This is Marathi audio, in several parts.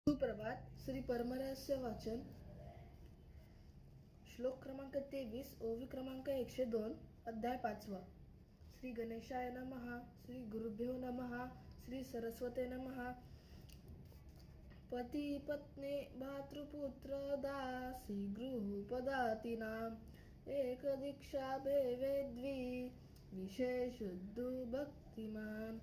सुप्रभात. श्री परमरहस्य वाचन. श्लोक क्रमांक 23, ओवी क्रमांक 102, अध्याय 5. श्री गणेशाय नमः. श्री गुरुभ्यो नमः. श्री सरस्वते नमः. पती पत्नी भातृपुत्र दासी गृहपदातीनां एक दीक्षा भेवेद्वी विशेष भक्तिमान.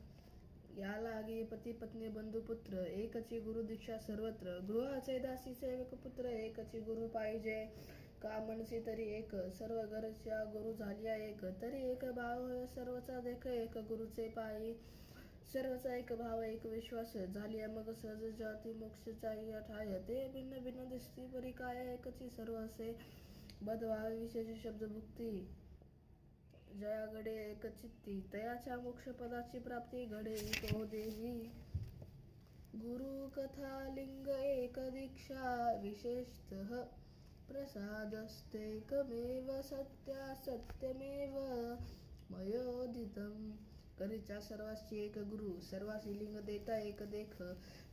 या लागी पती पत्नी बंधू पुत्र एकची गुरु दीक्षा सर्वत्र. गृहाचे दासी सेवक पुत्र एकची गुरु पाहिजे. का म्हणसी तरी एक, सर्व घरच्या गुरु झाल्या एक. तरी एक भाव सर्वचा देख एक गुरुचे पायी. सर्वचा एक भाव एक विश्वास झाली मग सहज जाती मोक्षाची ठाय. ते भिन्न भिन्न दिसती परी काय एकची सर्व असे बदभावे विशेष शब्द भुक्ती. जया घडे एक चित्ती तयाच्या मोक्ष पदाची प्राप्ती घडे तो देवी. गुरु कथा लिंग एक दीक्षा विशेषतः प्रसादस्तेकमेव सत्या सत्यमेव मयोदितम्. करीच्या सर्वांची एक गुरु सर्वांची लिंग देता एक देख.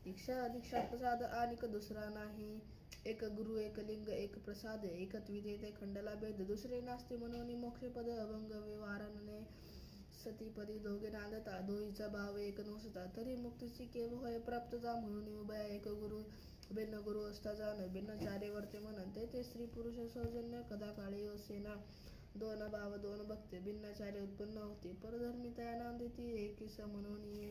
दीक्षा दीक्षा प्रसाद आणिक दुसरा नाही. एक गुरु एक लिंग एक प्रसाद एकत्विते ते खंडला भेद. दुसरे नास्ते म्हणून मोक्षपद अभंग व्यवहाराने सतीपदी दोघे नांदता. दोहीचा भाव एक नसता तरी मुक्तीची केव होय प्राप्तता. म्हणून उभया एक गुरु भिन्न गुरु असता जाण. भिन्न चारे वर्ते म्हणून ते स्त्री पुरुष सौजन्य कदा काळी असेना. दोन भाव दोन भक्ती भिन्न चारे उत्पन्न होती. परधर्मी तया नांदिती एकीस म्हणून